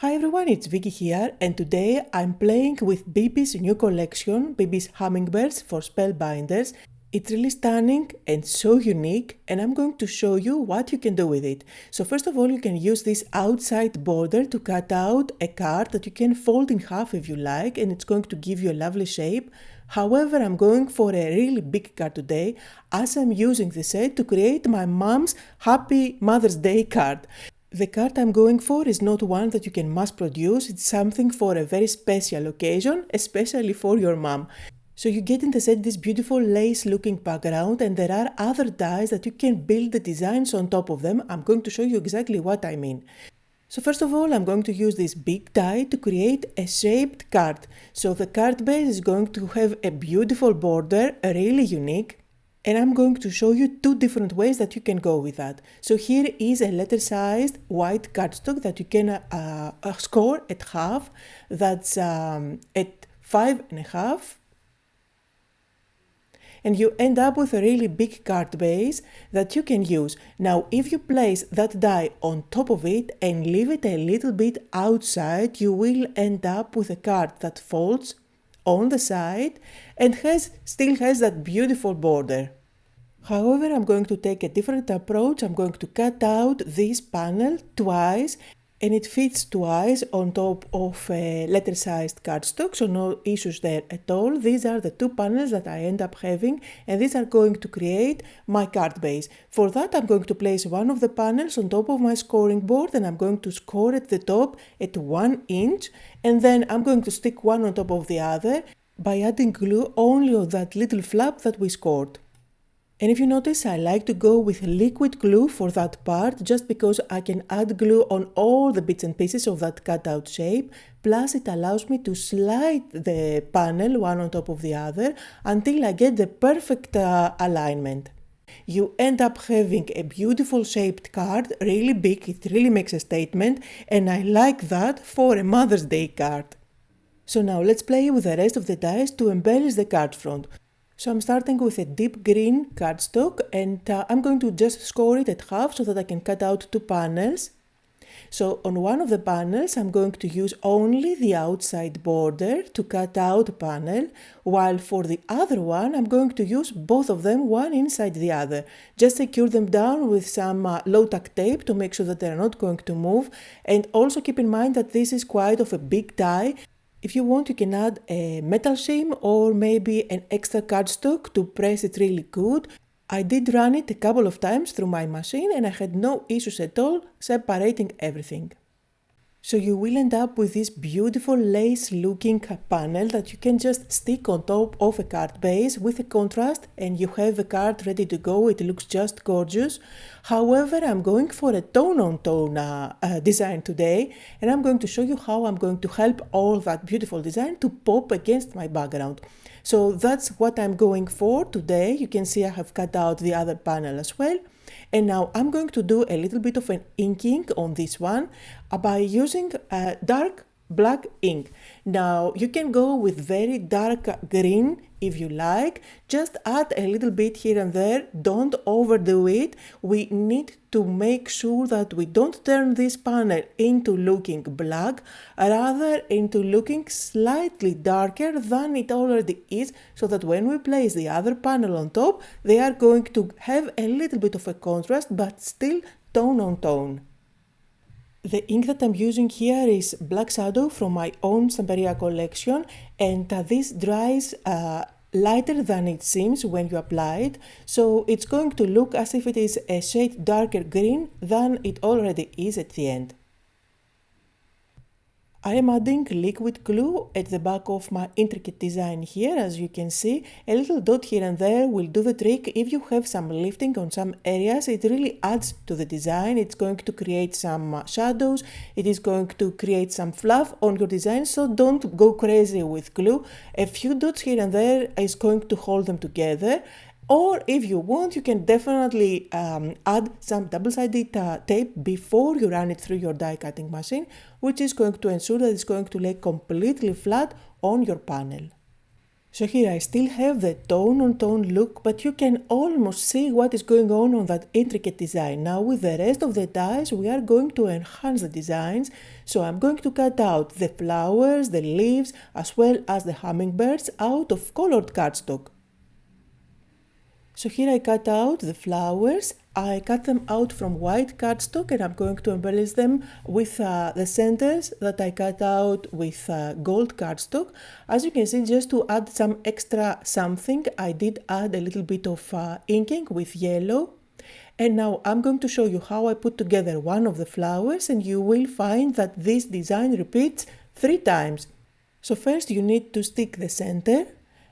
Hi everyone, it's Vicky here, and today I'm playing with Bibi's new collection, Bibi's Hummingbirds for Spellbinders. It's really stunning and so unique, and I'm going to show you what you can do with it. So first of all, you can use this outside border to cut out a card that you can fold in half if you like, and it's going to give you a lovely shape. However, I'm going for a really big card today, as I'm using the set to create my mom's Happy Mother's Day card. The card I'm going for is not one that you can mass produce, it's something for a very special occasion, especially for your mom. So you get in the set this beautiful lace looking background, and there are other dies that you can build the designs on top of them. I'm going to show you exactly what I mean. So first of all, I'm going to use this big die to create a shaped card. So the card base is going to have a beautiful border, really unique. And I'm going to show you two different ways that you can go with that. So here is a letter-sized white cardstock that you can score at half. That's at 5.5. And you end up with a really big card base that you can use. Now, if you place that die on top of it and leave it a little bit outside, you will end up with a card that folds on the side and still has that beautiful border. However, I'm going to take a different approach. I'm going to cut out this panel twice, and it fits twice on top of a letter-sized cardstock, so no issues there at all. These are the two panels that I end up having, and these are going to create my card base. For that, I'm going to place one of the panels on top of my scoring board, and I'm going to score at the top at 1 inch, and then I'm going to stick one on top of the other by adding glue only on that little flap that we scored. And if you notice, I like to go with liquid glue for that part, just because I can add glue on all the bits and pieces of that cutout shape, plus it allows me to slide the panel one on top of the other until I get the perfect alignment. You end up having a beautiful shaped card, really big, it really makes a statement, and I like that for a Mother's Day card. So now let's play with the rest of the dies to embellish the card front. So I'm starting with a deep green cardstock, and I'm going to just score it at half so that I can cut out two panels. So on one of the panels I'm going to use only the outside border to cut out a panel, while for the other one I'm going to use both of them one inside the other. Just secure them down with some low-tack tape to make sure that they're not going to move, and also keep in mind that this is quite of a big die. If you want, you can add a metal shim or maybe an extra cardstock to press it really good. I did run it a couple of times through my machine and I had no issues at all separating everything. So you will end up with this beautiful lace looking panel that you can just stick on top of a card base with a contrast, and you have the card ready to go. It looks just gorgeous. However, I'm going for a tone-on-tone design today, and I'm going to show you how I'm going to help all that beautiful design to pop against my background. So that's what I'm going for today. You can see I have cut out the other panel as well. And now I'm going to do a little bit of an inking on this one by using dark black ink. Now you can go with very dark green if you like, just add a little bit here and there, don't overdo it. We need to make sure that we don't turn this panel into looking black, rather into looking slightly darker than it already is, so that when we place the other panel on top, they are going to have a little bit of a contrast, but still tone on tone. The ink that I'm using here is Black Shadow from my own Stamperia collection, and this dries lighter than it seems when you apply it, so it's going to look as if it is a shade darker green than it already is at the end. I am adding liquid glue at the back of my intricate design here, as you can see. A little dot here and there will do the trick. If you have some lifting on some areas, it really adds to the design. It's going to create some shadows, it is going to create some fluff on your design, so don't go crazy with glue. A few dots here and there is going to hold them together. Or if you want, you can definitely add some double-sided tape before you run it through your die cutting machine, which is going to ensure that it's going to lay completely flat on your panel. So here I still have the tone-on-tone look, but you can almost see what is going on that intricate design. Now with the rest of the dies we are going to enhance the designs, so I'm going to cut out the flowers, the leaves, as well as the hummingbirds out of colored cardstock. So here I cut out the flowers, I cut them out from white cardstock and I'm going to embellish them with the centers that I cut out with gold cardstock. As you can see, just to add some extra something, I did add a little bit of inking with yellow. And now I'm going to show you how I put together one of the flowers, and you will find that this design repeats 3 times. So first you need to stick the center,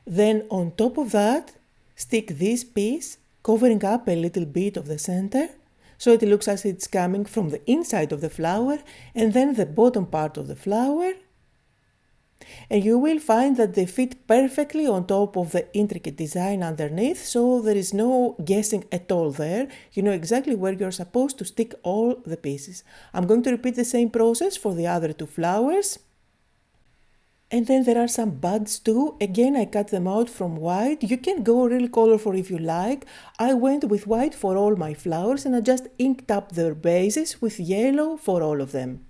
then on top of that stick this piece, covering up a little bit of the center, so it looks as it's coming from the inside of the flower, and then the bottom part of the flower. And you will find that they fit perfectly on top of the intricate design underneath, so there is no guessing at all there. You know exactly where you're supposed to stick all the pieces. I'm going to repeat the same process for the other 2 flowers. And then there are some buds too. Again, I cut them out from white. You can go really colorful if you like. I went with white for all my flowers and I just inked up their bases with yellow for all of them.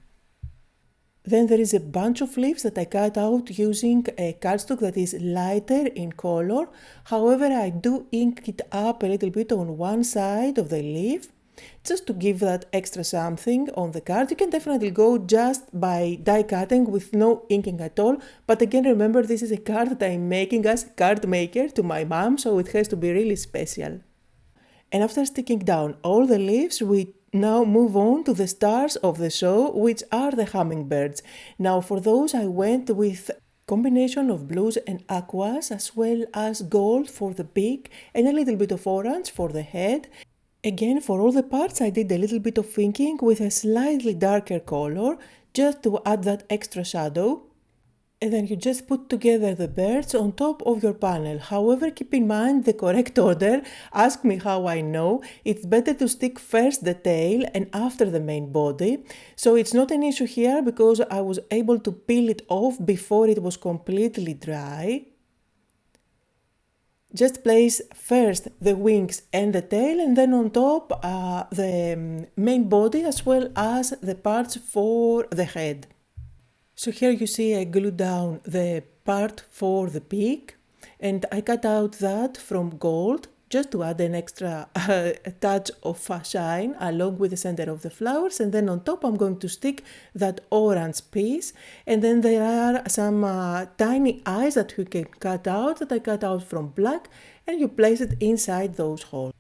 Then there is a bunch of leaves that I cut out using a cardstock that is lighter in color. However, I do ink it up a little bit on one side of the leaf, just to give that extra something on the card. You can definitely go just by die cutting with no inking at all, but again remember, this is a card that I'm making as a card maker to my mom, so it has to be really special. And after sticking down all the leaves, we now move on to the stars of the show, which are the hummingbirds. Now for those I went with combination of blues and aquas, as well as gold for the beak and a little bit of orange for the head. Again, for all the parts I did a little bit of inking with a slightly darker color, just to add that extra shadow. And then you just put together the birds on top of your panel. However, keep in mind the correct order. Ask me how I know. It's better to stick first the tail and after the main body. So it's not an issue here because I was able to peel it off before it was completely dry. Just place first the wings and the tail, and then on top the main body as well as the parts for the head. So here you see I glued down the part for the beak, and I cut out that from gold just to add an extra touch of shine along with the center of the flowers. And then on top I'm going to stick that orange piece, and then there are some tiny eyes that you can cut out, that I cut out from black, and you place it inside those holes.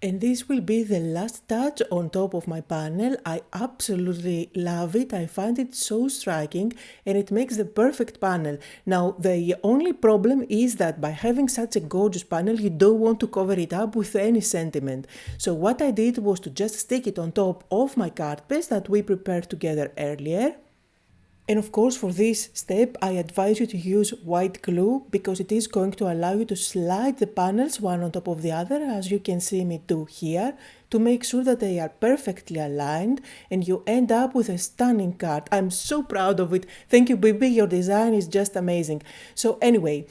And this will be the last touch on top of my panel. I absolutely love it. I find it so striking and it makes the perfect panel. Now, the only problem is that by having such a gorgeous panel, you don't want to cover it up with any sentiment. So what I did was to just stick it on top of my card paste that we prepared together earlier. And of course, for this step, I advise you to use white glue because it is going to allow you to slide the panels one on top of the other, as you can see me do here, to make sure that they are perfectly aligned and you end up with a stunning card. I'm so proud of it. Thank you, Bibi. Your design is just amazing. So anyway,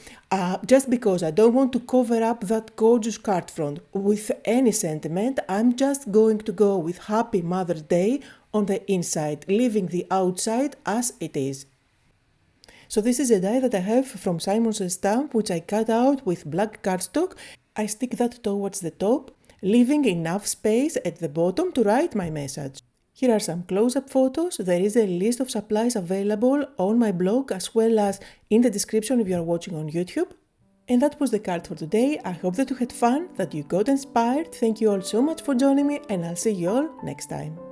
just because I don't want to cover up that gorgeous card front with any sentiment, I'm just going to go with Happy Mother's Day on the inside, leaving the outside as it is. So this is a die that I have from Simon's Stamp, which I cut out with black cardstock. I stick that towards the top, leaving enough space at the bottom to write my message. Here are some close-up photos. There is a list of supplies available on my blog as well as in the description if you are watching on YouTube. And that was the card for today. I hope that you had fun, that you got inspired. Thank you all so much for joining me, and I'll see you all next time.